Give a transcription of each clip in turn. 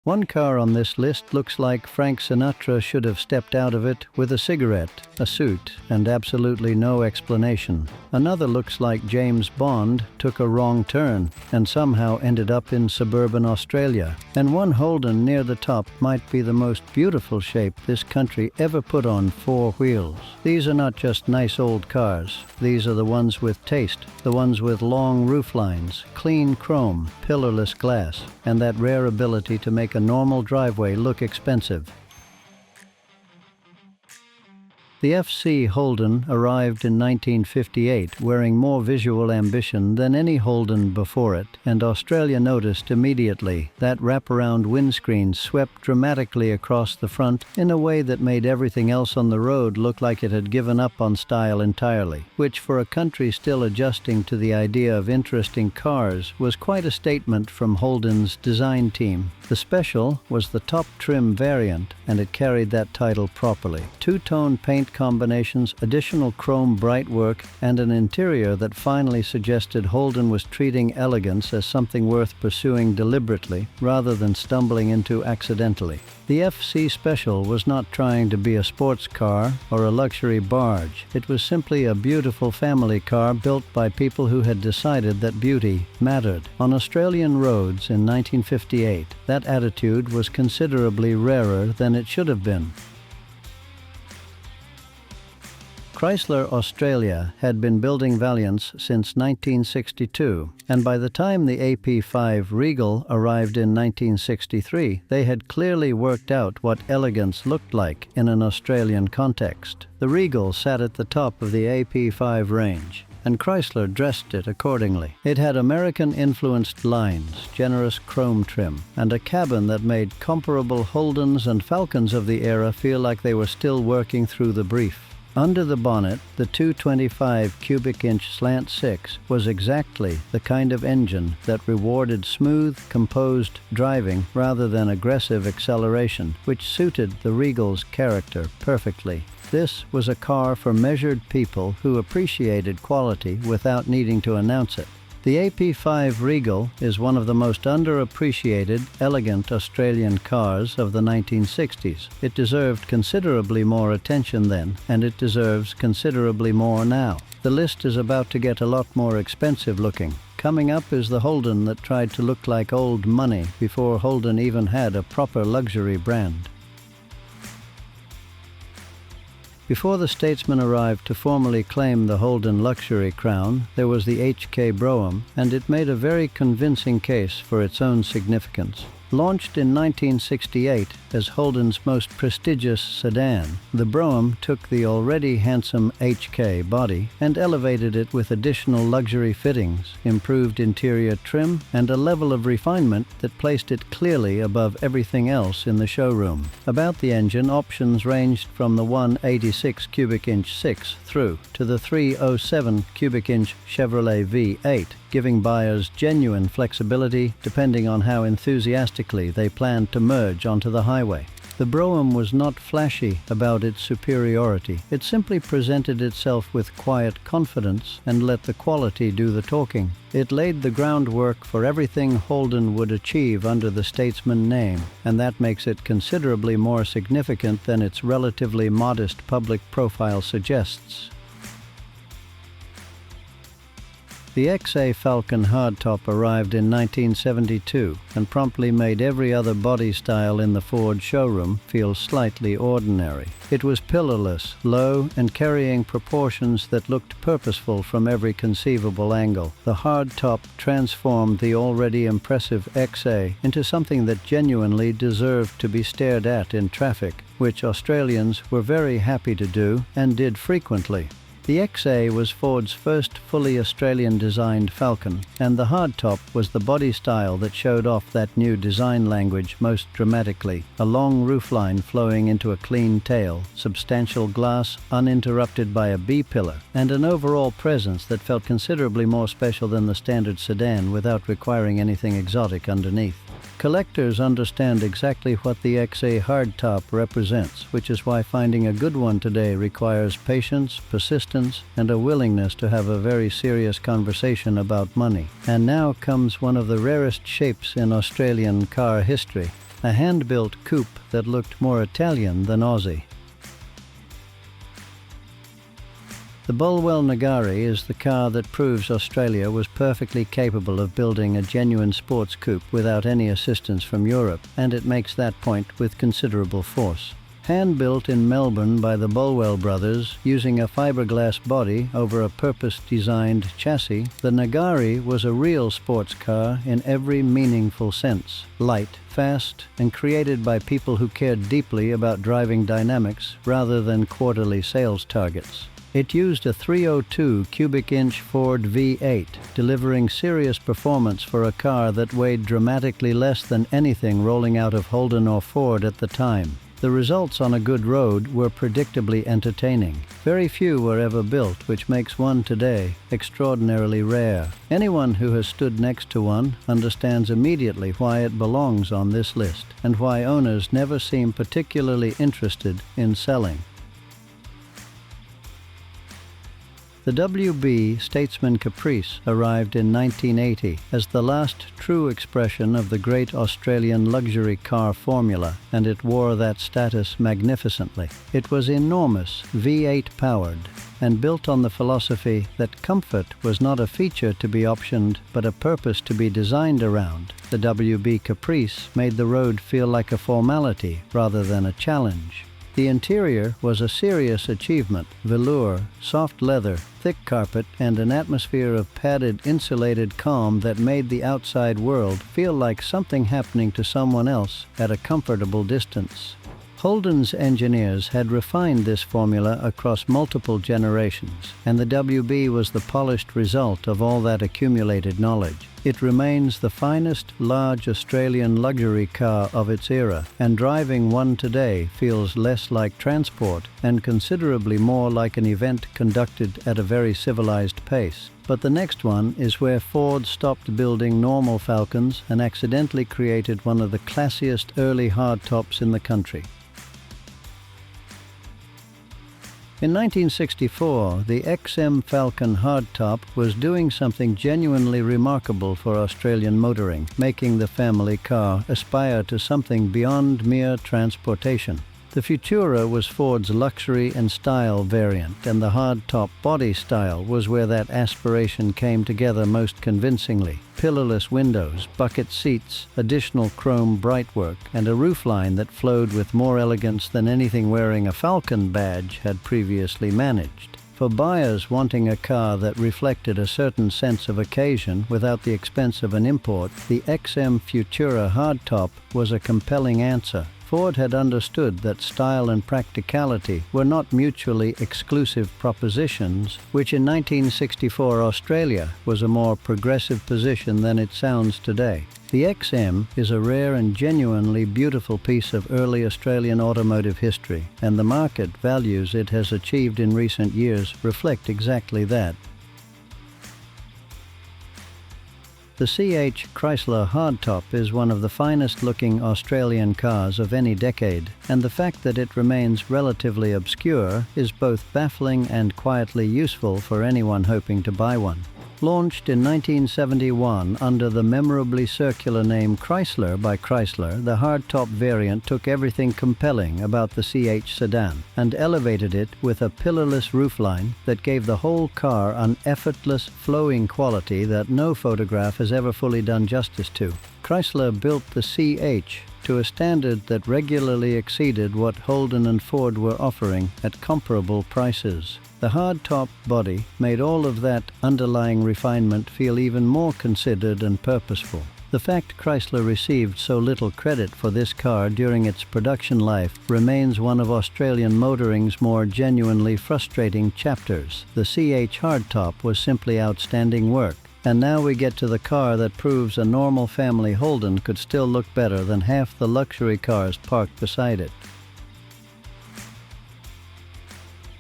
One car on this list looks like Frank Sinatra should have stepped out of it with a cigarette, a suit, and absolutely no explanation. Another looks like James Bond took a wrong turn and somehow ended up in suburban Australia. And one Holden near the top might be the most beautiful shape this country ever put on four wheels. These are not just nice old cars. These are the ones with taste, the ones with long rooflines, clean chrome, pillarless glass, and that rare ability to make a normal driveway look expensive. The FC Holden arrived in 1958 wearing more visual ambition than any Holden before it, and Australia noticed immediately. That wraparound windscreen swept dramatically across the front in a way that made everything else on the road look like it had given up on style entirely, which for a country still adjusting to the idea of interesting cars was quite a statement from Holden's design team. The Special was the top trim variant, and it carried that title properly. Two-tone paint combinations, additional chrome brightwork, and an interior that finally suggested Holden was treating elegance as something worth pursuing deliberately rather than stumbling into accidentally. The FC Special was not trying to be a sports car or a luxury barge. It was simply a beautiful family car built by people who had decided that beauty mattered. On Australian roads in 1958, that attitude was considerably rarer than it should have been. Chrysler Australia had been building Valiants since 1962, and by the time the AP5 Regal arrived in 1963, they had clearly worked out what elegance looked like in an Australian context. The Regal sat at the top of the AP5 range, and Chrysler dressed it accordingly. It had American-influenced lines, generous chrome trim, and a cabin that made comparable Holdens and Falcons of the era feel like they were still working through the brief. Under the bonnet, the 225 cubic inch Slant 6 was exactly the kind of engine that rewarded smooth, composed driving rather than aggressive acceleration, which suited the Regal's character perfectly. This was a car for measured people who appreciated quality without needing to announce it. The AP5 Regal is one of the most underappreciated, elegant Australian cars of the 1960s. It deserved considerably more attention then, and it deserves considerably more now. The list is about to get a lot more expensive looking. Coming up is the Holden that tried to look like old money before Holden even had a proper luxury brand. Before the Statesman arrived to formally claim the Holden luxury crown, there was the HK Brougham, and it made a very convincing case for its own significance. Launched in 1968 as Holden's most prestigious sedan, the Brougham took the already handsome HK body and elevated it with additional luxury fittings, improved interior trim, and a level of refinement that placed it clearly above everything else in the showroom. About the engine, options ranged from the 186 cubic inch 6 through to the 307 cubic inch Chevrolet V8, giving buyers genuine flexibility depending on how enthusiastically they planned to merge onto the highway. The Brougham was not flashy about its superiority. It simply presented itself with quiet confidence and let the quality do the talking. It laid the groundwork for everything Holden would achieve under the Statesman name, and that makes it considerably more significant than its relatively modest public profile suggests. The XA Falcon hardtop arrived in 1972 and promptly made every other body style in the Ford showroom feel slightly ordinary. It was pillarless, low, and carrying proportions that looked purposeful from every conceivable angle. The hardtop transformed the already impressive XA into something that genuinely deserved to be stared at in traffic, which Australians were very happy to do and did frequently. The XA was Ford's first fully Australian-designed Falcon, and the hardtop was the body style that showed off that new design language most dramatically. A long roofline flowing into a clean tail, substantial glass uninterrupted by a B-pillar, and an overall presence that felt considerably more special than the standard sedan without requiring anything exotic underneath. Collectors understand exactly what the XA hardtop represents, which is why finding a good one today requires patience, persistence, and a willingness to have a very serious conversation about money. And now comes one of the rarest shapes in Australian car history. a hand-built coupe that looked more Italian than Aussie. The Bolwell Nagari is the car that proves Australia was perfectly capable of building a genuine sports coupe without any assistance from Europe, and it makes that point with considerable force. Hand-built in Melbourne by the Bolwell brothers using a fiberglass body over a purpose-designed chassis, the Nagari was a real sports car in every meaningful sense. Light, fast, and created by people who cared deeply about driving dynamics rather than quarterly sales targets. It used a 302 cubic inch Ford V8, delivering serious performance for a car that weighed dramatically less than anything rolling out of Holden or Ford at the time. The results on a good road were predictably entertaining. Very few were ever built, which makes one today extraordinarily rare. Anyone who has stood next to one understands immediately why it belongs on this list, and why owners never seem particularly interested in selling. The WB Statesman Caprice arrived in 1980 as the last true expression of the great Australian luxury car formula, and it wore that status magnificently. It was enormous, V8 powered, and built on the philosophy that comfort was not a feature to be optioned, but a purpose to be designed around. The WB Caprice made the road feel like a formality rather than a challenge. The interior was a serious achievement: velour, soft leather, thick carpet, and an atmosphere of padded, insulated calm that made the outside world feel like something happening to someone else at a comfortable distance. Holden's engineers had refined this formula across multiple generations, and the WB was the polished result of all that accumulated knowledge. It remains the finest large Australian luxury car of its era, and driving one today feels less like transport and considerably more like an event conducted at a very civilized pace. But the next one is where Ford stopped building normal Falcons and accidentally created one of the classiest early hardtops in the country. In 1964, the XM Falcon hardtop was doing something genuinely remarkable for Australian motoring, making the family car aspire to something beyond mere transportation. The Futura was Ford's luxury and style variant, and the hardtop body style was where that aspiration came together most convincingly. Pillarless windows, bucket seats, additional chrome brightwork, and a roofline that flowed with more elegance than anything wearing a Falcon badge had previously managed. For buyers wanting a car that reflected a certain sense of occasion without the expense of an import, the XM Futura hardtop was a compelling answer. Ford had understood that style and practicality were not mutually exclusive propositions, which in 1964 Australia was a more progressive position than it sounds today. The XM is a rare and genuinely beautiful piece of early Australian automotive history, and the market values it has achieved in recent years reflect exactly that. The CH Chrysler hardtop is one of the finest-looking Australian cars of any decade, and the fact that it remains relatively obscure is both baffling and quietly useful for anyone hoping to buy one. Launched in 1971 under the memorably circular name Chrysler by Chrysler, the hardtop variant took everything compelling about the CH sedan and elevated it with a pillarless roofline that gave the whole car an effortless, flowing quality that no photograph has ever fully done justice to. Chrysler built the CH to a standard that regularly exceeded what Holden and Ford were offering at comparable prices. The hardtop body made all of that underlying refinement feel even more considered and purposeful. The fact Chrysler received so little credit for this car during its production life remains one of Australian motoring's more genuinely frustrating chapters. The CH hardtop was simply outstanding work, and now we get to the car that proves a normal family Holden could still look better than half the luxury cars parked beside it.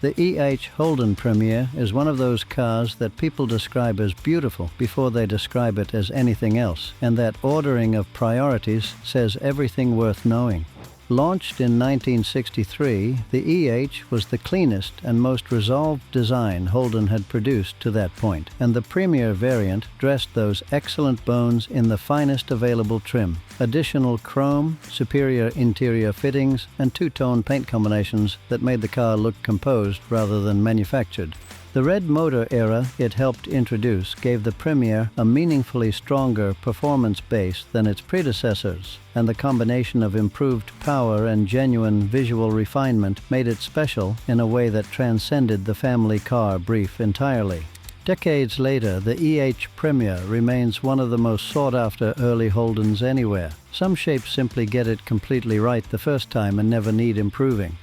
The EH Holden Premier is one of those cars that people describe as beautiful before they describe it as anything else, and that ordering of priorities says everything worth knowing. Launched in 1963, the EH was the cleanest and most resolved design Holden had produced to that point, and the Premier variant dressed those excellent bones in the finest available trim. Additional chrome, superior interior fittings, and two-tone paint combinations that made the car look composed rather than manufactured. The red motor era it helped introduce gave the Premier a meaningfully stronger performance base than its predecessors, and the combination of improved power and genuine visual refinement made it special in a way that transcended the family car brief entirely. Decades later, the EH Premier remains one of the most sought-after early Holdens anywhere. Some shapes simply get it completely right the first time and never need improving.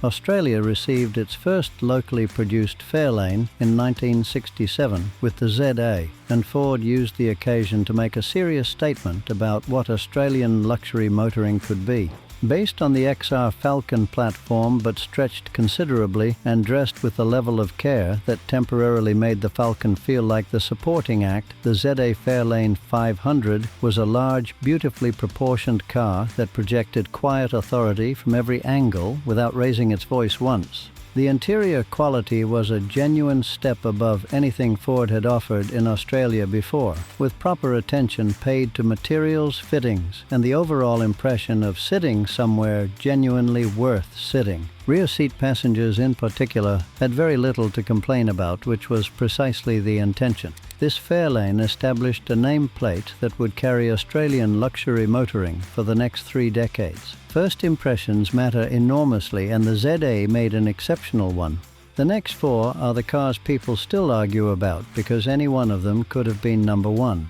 Australia received its first locally produced Fairlane in 1967 with the ZA, and Ford used the occasion to make a serious statement about what Australian luxury motoring could be. Based on the XA Falcon platform but stretched considerably and dressed with a level of care that temporarily made the Falcon feel like the supporting act, the ZA Fairlane 500 was a large, beautifully proportioned car that projected quiet authority from every angle without raising its voice once. The interior quality was a genuine step above anything Ford had offered in Australia before, with proper attention paid to materials, fittings, and the overall impression of sitting somewhere genuinely worth sitting. Rear seat passengers in particular had very little to complain about, which was precisely the intention. This Fairlane established a nameplate that would carry Australian luxury motoring for the next 3 decades. First impressions matter enormously, and the ZA made an exceptional one. The next 4 are the cars people still argue about, because any one of them could have been number 1.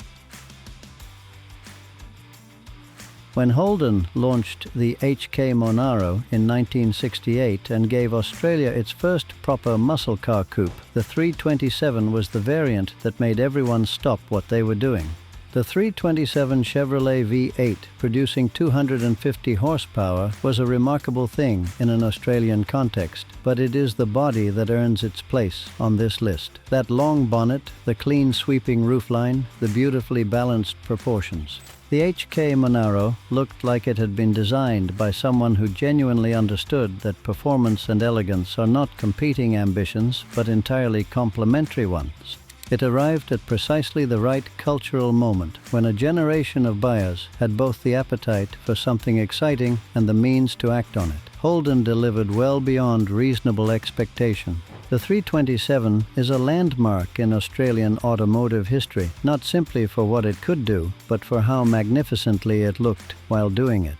When Holden launched the HK Monaro in 1968 and gave Australia its first proper muscle car coupe, the 327 was the variant that made everyone stop what they were doing. The 327 Chevrolet V8, producing 250 horsepower, was a remarkable thing in an Australian context, but it is the body that earns its place on this list. That long bonnet, the clean sweeping roofline, the beautifully balanced proportions. The HK Monaro looked like it had been designed by someone who genuinely understood that performance and elegance are not competing ambitions, but entirely complementary ones. It arrived at precisely the right cultural moment, when a generation of buyers had both the appetite for something exciting and the means to act on it. Holden delivered well beyond reasonable expectation. The 327 is a landmark in Australian automotive history, not simply for what it could do, but for how magnificently it looked while doing it.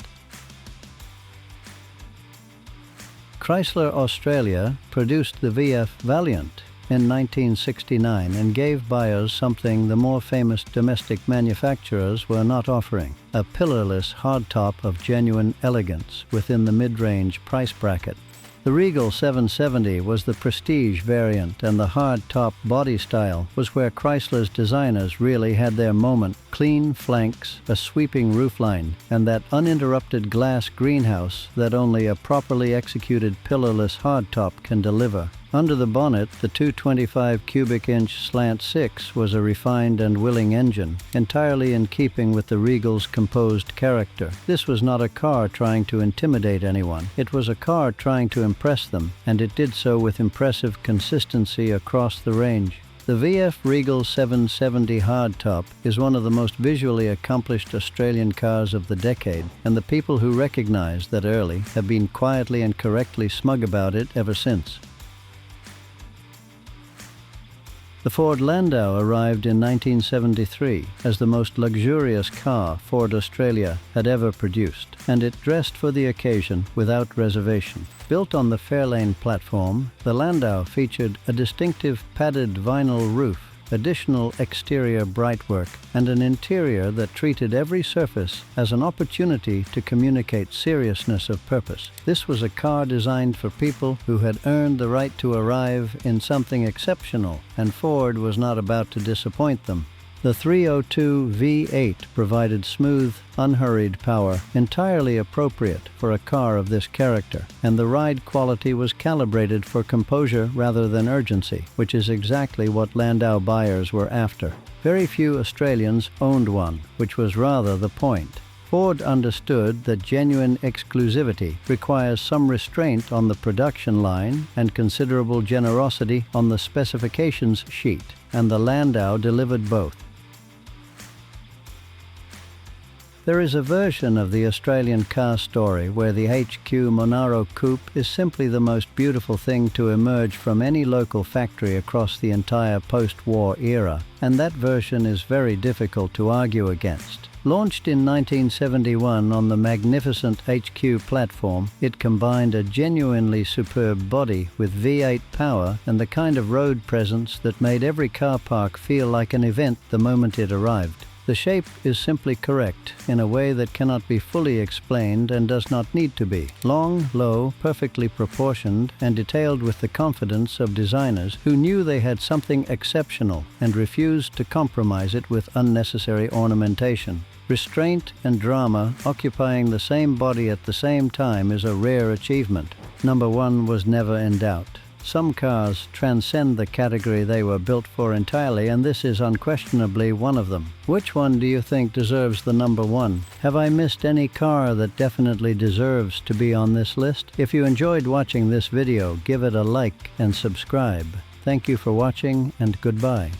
Chrysler Australia produced the VF Valiant in 1969 and gave buyers something the more famous domestic manufacturers were not offering: a pillarless hardtop of genuine elegance within the mid-range price bracket. The Regal 770 was the prestige variant, and the hardtop body style was where Chrysler's designers really had their moment. Clean flanks, a sweeping roofline, and that uninterrupted glass greenhouse that only a properly executed pillarless hardtop can deliver. Under the bonnet, the 225 cubic inch slant 6 was a refined and willing engine, entirely in keeping with the Regal's composed character. This was not a car trying to intimidate anyone. It was a car trying to impress them, and it did so with impressive consistency across the range. The VF Regal 770 hardtop is one of the most visually accomplished Australian cars of the decade, and the people who recognized that early have been quietly and correctly smug about it ever since. The Ford Landau arrived in 1973 as the most luxurious car Ford Australia had ever produced, and it dressed for the occasion without reservation. Built on the Fairlane platform, the Landau featured a distinctive padded vinyl roof, additional exterior brightwork, and an interior that treated every surface as an opportunity to communicate seriousness of purpose. This was a car designed for people who had earned the right to arrive in something exceptional, and Ford was not about to disappoint them. The 302 V8 provided smooth, unhurried power, entirely appropriate for a car of this character, and the ride quality was calibrated for composure rather than urgency, which is exactly what Landau buyers were after. Very few Australians owned one, which was rather the point. Ford understood that genuine exclusivity requires some restraint on the production line and considerable generosity on the specifications sheet, and the Landau delivered both. There is a version of the Australian car story where the HQ Monaro coupe is simply the most beautiful thing to emerge from any local factory across the entire post-war era, and that version is very difficult to argue against. Launched in 1971 on the magnificent HQ platform, it combined a genuinely superb body with V8 power and the kind of road presence that made every car park feel like an event the moment it arrived. The shape is simply correct in a way that cannot be fully explained and does not need to be. Long, low, perfectly proportioned, and detailed with the confidence of designers who knew they had something exceptional and refused to compromise it with unnecessary ornamentation. Restraint and drama occupying the same body at the same time is a rare achievement. Number one was never in doubt. Some cars transcend the category they were built for entirely, and this is unquestionably one of them. Which one do you think deserves the number one? Have I missed any car that definitely deserves to be on this list? If you enjoyed watching this video, give it a like and subscribe. Thank you for watching, and goodbye.